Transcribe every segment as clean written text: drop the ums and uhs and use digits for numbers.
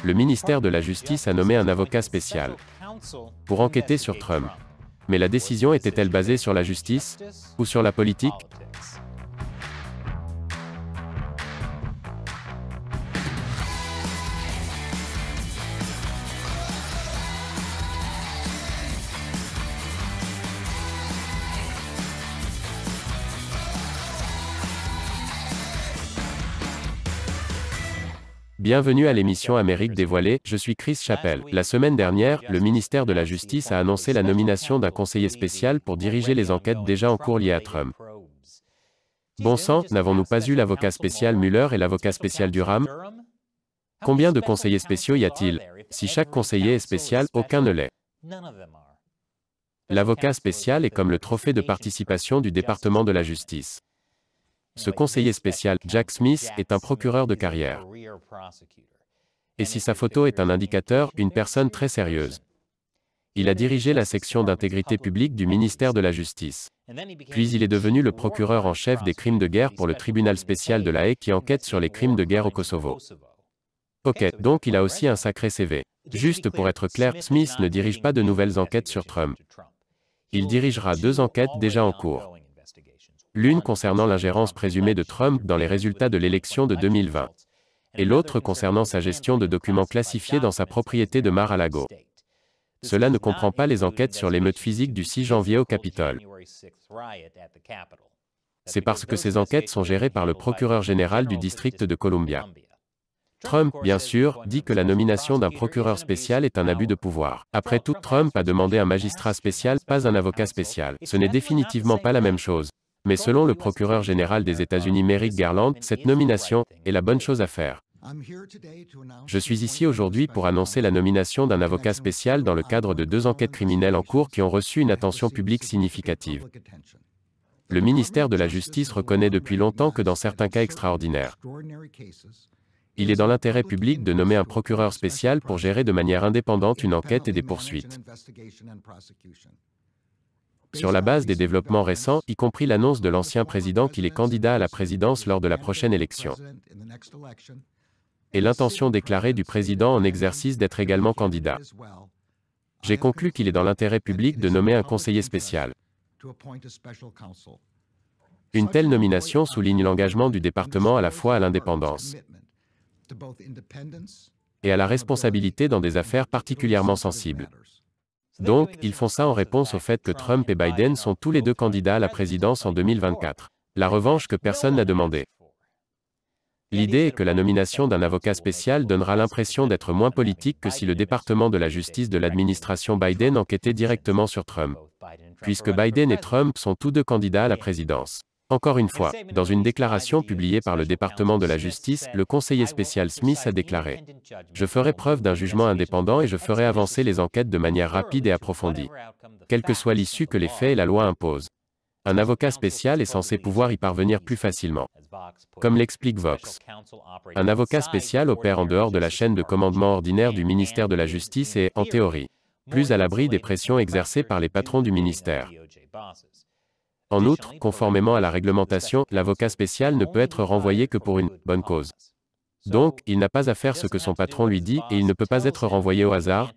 Le ministère de la Justice a nommé un avocat spécial pour enquêter sur Trump. Mais la décision était-elle basée sur la justice ou sur la politique? Bienvenue à l'émission Amérique dévoilée, je suis Chris Chappell. La semaine dernière, le ministère de la Justice a annoncé la nomination d'un conseiller spécial pour diriger les enquêtes déjà en cours liées à Trump. Bon sang, n'avons-nous pas eu l'avocat spécial Mueller et l'avocat spécial Durham? Combien de conseillers spéciaux y a-t-il? Si chaque conseiller est spécial, aucun ne l'est. L'avocat spécial est comme le trophée de participation du département de la justice. Ce conseiller spécial, Jack Smith, est un procureur de carrière. Et si sa photo est un indicateur, une personne très sérieuse. Il a dirigé la section d'intégrité publique du ministère de la Justice. Puis il est devenu le procureur en chef des crimes de guerre pour le tribunal spécial de La Haye qui enquête sur les crimes de guerre au Kosovo. Ok, donc il a aussi un sacré CV. Juste pour être clair, Smith ne dirige pas de nouvelles enquêtes sur Trump. Il dirigera 2 enquêtes déjà en cours. L'une concernant l'ingérence présumée de Trump dans les résultats de l'élection de 2020. Et l'autre concernant sa gestion de documents classifiés dans sa propriété de Mar-a-Lago. Cela ne comprend pas les enquêtes sur l'émeute physique du 6 janvier au Capitole. C'est parce que ces enquêtes sont gérées par le procureur général du district de Columbia. Trump, bien sûr, dit que la nomination d'un procureur spécial est un abus de pouvoir. Après tout, Trump a demandé un magistrat spécial, pas un avocat spécial. Ce n'est définitivement pas la même chose. Mais selon le procureur général des États-Unis Merrick Garland, cette nomination est la bonne chose à faire. Je suis ici aujourd'hui pour annoncer la nomination d'un avocat spécial dans le cadre de 2 enquêtes criminelles en cours qui ont reçu une attention publique significative. Le ministère de la Justice reconnaît depuis longtemps que dans certains cas extraordinaires, il est dans l'intérêt public de nommer un procureur spécial pour gérer de manière indépendante une enquête et des poursuites. Sur la base des développements récents, y compris l'annonce de l'ancien président qu'il est candidat à la présidence lors de la prochaine élection, et l'intention déclarée du président en exercice d'être également candidat, j'ai conclu qu'il est dans l'intérêt public de nommer un conseiller spécial. Une telle nomination souligne l'engagement du département à la fois à l'indépendance et à la responsabilité dans des affaires particulièrement sensibles. Donc, ils font ça en réponse au fait que Trump et Biden sont tous les 2 candidats à la présidence en 2024. La revanche que personne n'a demandé. L'idée est que la nomination d'un avocat spécial donnera l'impression d'être moins politique que si le département de la justice de l'administration Biden enquêtait directement sur Trump. Puisque Biden et Trump sont tous 2 candidats à la présidence. Encore une fois, dans une déclaration publiée par le département de la justice, le conseiller spécial Smith a déclaré « Je ferai preuve d'un jugement indépendant et je ferai avancer les enquêtes de manière rapide et approfondie, quelle que soit l'issue que les faits et la loi imposent. » Un avocat spécial est censé pouvoir y parvenir plus facilement. Comme l'explique Vox. Un avocat spécial opère en dehors de la chaîne de commandement ordinaire du ministère de la Justice et, en théorie, plus à l'abri des pressions exercées par les patrons du ministère. En outre, conformément à la réglementation, l'avocat spécial ne peut être renvoyé que pour une « bonne cause ». Donc, il n'a pas à faire ce que son patron lui dit et il ne peut pas être renvoyé au hasard.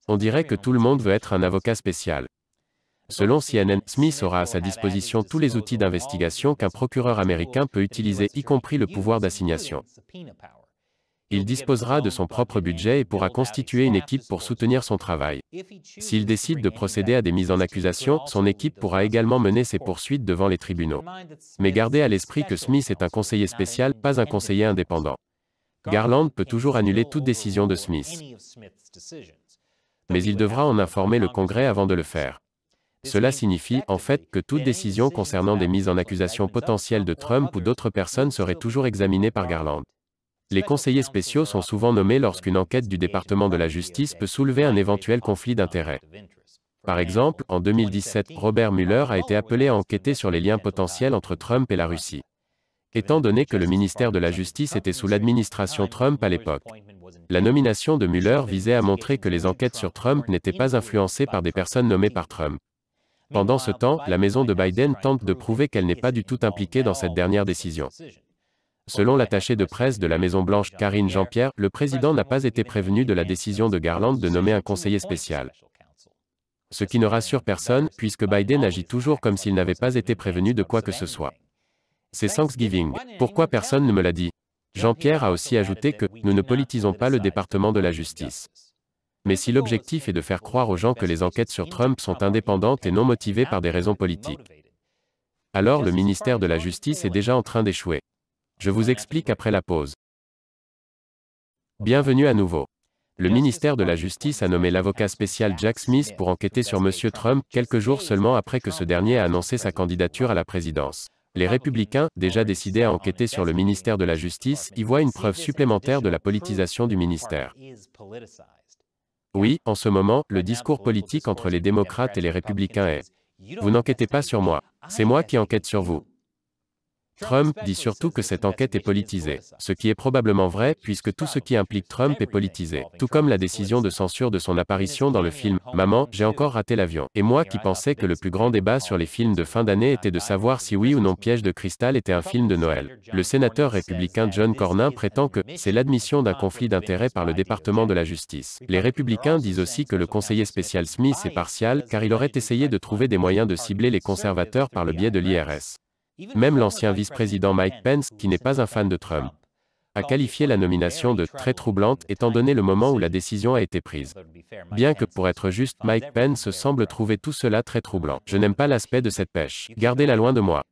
On dirait que tout le monde veut être un avocat spécial. Selon CNN, Smith aura à sa disposition tous les outils d'investigation qu'un procureur américain peut utiliser, y compris le pouvoir d'assignation. Il disposera de son propre budget et pourra constituer une équipe pour soutenir son travail. S'il décide de procéder à des mises en accusation, son équipe pourra également mener ses poursuites devant les tribunaux. Mais gardez à l'esprit que Smith est un conseiller spécial, pas un conseiller indépendant. Garland peut toujours annuler toute décision de Smith. Mais il devra en informer le Congrès avant de le faire. Cela signifie, en fait, que toute décision concernant des mises en accusation potentielles de Trump ou d'autres personnes serait toujours examinée par Garland. Les conseillers spéciaux sont souvent nommés lorsqu'une enquête du département de la justice peut soulever un éventuel conflit d'intérêts. Par exemple, en 2017, Robert Mueller a été appelé à enquêter sur les liens potentiels entre Trump et la Russie. Étant donné que le ministère de la Justice était sous l'administration Trump à l'époque, la nomination de Mueller visait à montrer que les enquêtes sur Trump n'étaient pas influencées par des personnes nommées par Trump. Pendant ce temps, la maison de Biden tente de prouver qu'elle n'est pas du tout impliquée dans cette dernière décision. Selon l'attachée de presse de la Maison-Blanche, Karine Jean-Pierre, le président n'a pas été prévenu de la décision de Garland de nommer un conseiller spécial. Ce qui ne rassure personne, puisque Biden agit toujours comme s'il n'avait pas été prévenu de quoi que ce soit. C'est Thanksgiving. Pourquoi personne ne me l'a dit? Jean-Pierre a aussi ajouté que « nous ne politisons pas le département de la justice ». Mais si l'objectif est de faire croire aux gens que les enquêtes sur Trump sont indépendantes et non motivées par des raisons politiques, alors le ministère de la Justice est déjà en train d'échouer. Je vous explique après la pause. Bienvenue à nouveau. Le ministère de la Justice a nommé l'avocat spécial Jack Smith pour enquêter sur M. Trump, quelques jours seulement après que ce dernier a annoncé sa candidature à la présidence. Les républicains, déjà décidés à enquêter sur le ministère de la Justice, y voient une preuve supplémentaire de la politisation du ministère. Oui, en ce moment, le discours politique entre les démocrates et les républicains est « Vous n'enquêtez pas sur moi, c'est moi qui enquête sur vous ». Trump dit surtout que cette enquête est politisée, ce qui est probablement vrai puisque tout ce qui implique Trump est politisé, tout comme la décision de censure de son apparition dans le film « Maman, j'ai encore raté l'avion ». Et moi qui pensais que le plus grand débat sur les films de fin d'année était de savoir si oui ou non Piège de cristal était un film de Noël. Le sénateur républicain John Cornyn prétend que c'est l'admission d'un conflit d'intérêts par le département de la justice. Les républicains disent aussi que le conseiller spécial Smith est partial car il aurait essayé de trouver des moyens de cibler les conservateurs par le biais de l'IRS. Même l'ancien vice-président Mike Pence, qui n'est pas un fan de Trump, a qualifié la nomination de « très troublante » étant donné le moment où la décision a été prise. Bien que, pour être juste, Mike Pence semble trouver tout cela très troublant. Je n'aime pas l'aspect de cette pêche. Gardez-la loin de moi.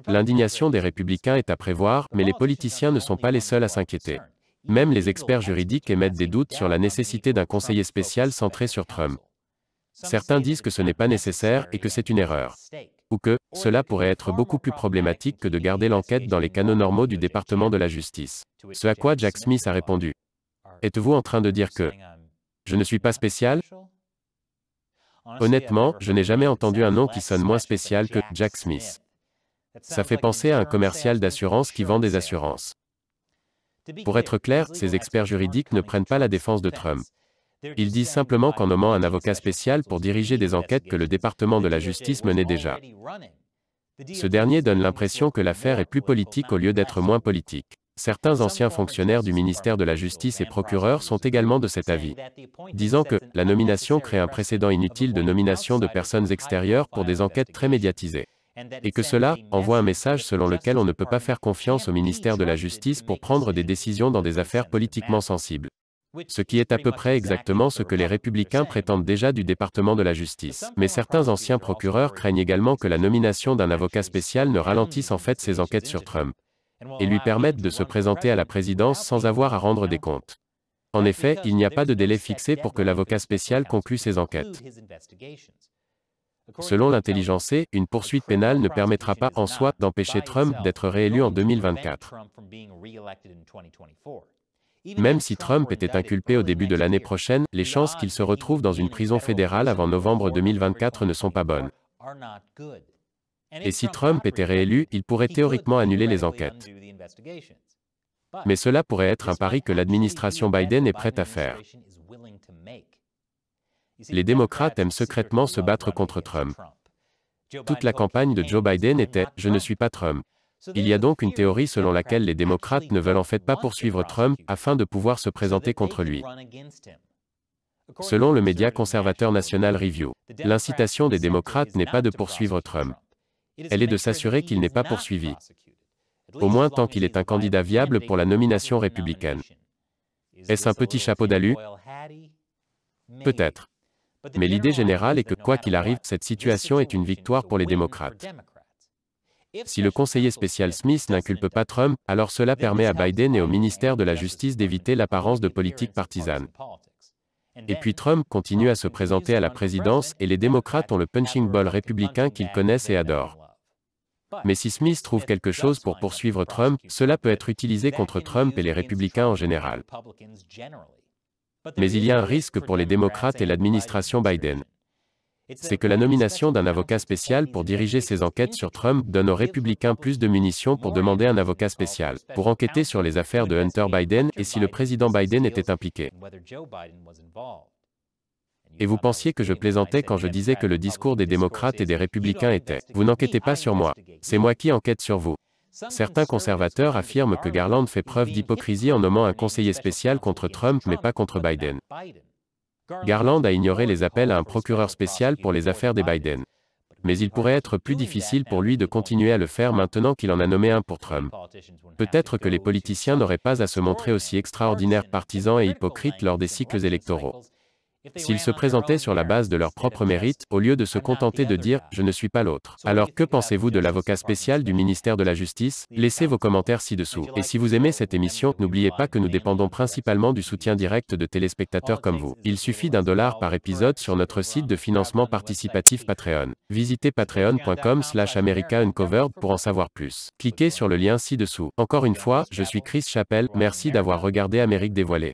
L'indignation des républicains est à prévoir, mais les politiciens ne sont pas les seuls à s'inquiéter. Même les experts juridiques émettent des doutes sur la nécessité d'un conseiller spécial centré sur Trump. Certains disent que ce n'est pas nécessaire et que c'est une erreur. Ou que, cela pourrait être beaucoup plus problématique que de garder l'enquête dans les canaux normaux du département de la justice. Ce à quoi Jack Smith a répondu. Êtes-vous en train de dire que je ne suis pas spécial? Honnêtement, je n'ai jamais entendu un nom qui sonne moins spécial que Jack Smith. Ça fait penser à un commercial d'assurance qui vend des assurances. Pour être clair, ces experts juridiques ne prennent pas la défense de Trump. Ils disent simplement qu'en nommant un avocat spécial pour diriger des enquêtes que le département de la justice menait déjà. Ce dernier donne l'impression que l'affaire est plus politique au lieu d'être moins politique. Certains anciens fonctionnaires du ministère de la Justice et procureurs sont également de cet avis, disant que la nomination crée un précédent inutile de nomination de personnes extérieures pour des enquêtes très médiatisées. Et que cela envoie un message selon lequel on ne peut pas faire confiance au ministère de la Justice pour prendre des décisions dans des affaires politiquement sensibles. Ce qui est à peu près exactement ce que les républicains prétendent déjà du département de la justice. Mais certains anciens procureurs craignent également que la nomination d'un avocat spécial ne ralentisse en fait ses enquêtes sur Trump et lui permette de se présenter à la présidence sans avoir à rendre des comptes. En effet, il n'y a pas de délai fixé pour que l'avocat spécial conclue ses enquêtes. Selon l'intelligence, une poursuite pénale ne permettra pas en soi d'empêcher Trump d'être réélu en 2024. Même si Trump était inculpé au début de l'année prochaine, les chances qu'il se retrouve dans une prison fédérale avant novembre 2024 ne sont pas bonnes. Et si Trump était réélu, il pourrait théoriquement annuler les enquêtes. Mais cela pourrait être un pari que l'administration Biden est prête à faire. Les démocrates aiment secrètement se battre contre Trump. Toute la campagne de Joe Biden était « Je ne suis pas Trump ». Il y a donc une théorie selon laquelle les démocrates ne veulent en fait pas poursuivre Trump afin de pouvoir se présenter contre lui. Selon le média conservateur National Review, l'incitation des démocrates n'est pas de poursuivre Trump. Elle est de s'assurer qu'il n'est pas poursuivi. Au moins tant qu'il est un candidat viable pour la nomination républicaine. Est-ce un petit chapeau d'alu? Peut-être. Mais l'idée générale est que, quoi qu'il arrive, cette situation est une victoire pour les démocrates. Si le conseiller spécial Smith n'inculpe pas Trump, alors cela permet à Biden et au ministère de la Justice d'éviter l'apparence de politique partisane. Et puis Trump continue à se présenter à la présidence et les démocrates ont le punching ball républicain qu'ils connaissent et adorent. Mais si Smith trouve quelque chose pour poursuivre Trump, cela peut être utilisé contre Trump et les républicains en général. Mais il y a un risque pour les démocrates et l'administration Biden. C'est que la nomination d'un avocat spécial pour diriger ces enquêtes sur Trump donne aux républicains plus de munitions pour demander un avocat spécial, pour enquêter sur les affaires de Hunter Biden et si le président Biden était impliqué. Et vous pensiez que je plaisantais quand je disais que le discours des démocrates et des républicains était « Vous n'enquêtez pas sur moi, c'est moi qui enquête sur vous ». Certains conservateurs affirment que Garland fait preuve d'hypocrisie en nommant un conseiller spécial contre Trump mais pas contre Biden. Garland a ignoré les appels à un procureur spécial pour les affaires des Biden. Mais il pourrait être plus difficile pour lui de continuer à le faire maintenant qu'il en a nommé un pour Trump. Peut-être que les politiciens n'auraient pas à se montrer aussi extraordinaires partisans et hypocrites lors des cycles électoraux. S'ils se présentaient sur la base de leur propre mérite, au lieu de se contenter de dire « je ne suis pas l'autre ». Alors que pensez-vous de l'avocat spécial du ministère de la Justice? Laissez vos commentaires ci-dessous. Et si vous aimez cette émission, n'oubliez pas que nous dépendons principalement du soutien direct de téléspectateurs comme vous. Il suffit $1 par épisode sur notre site de financement participatif Patreon. Visitez patreon.com/americauncovered pour en savoir plus. Cliquez sur le lien ci-dessous. Encore une fois, je suis Chris Chappell, merci d'avoir regardé Amérique dévoilée.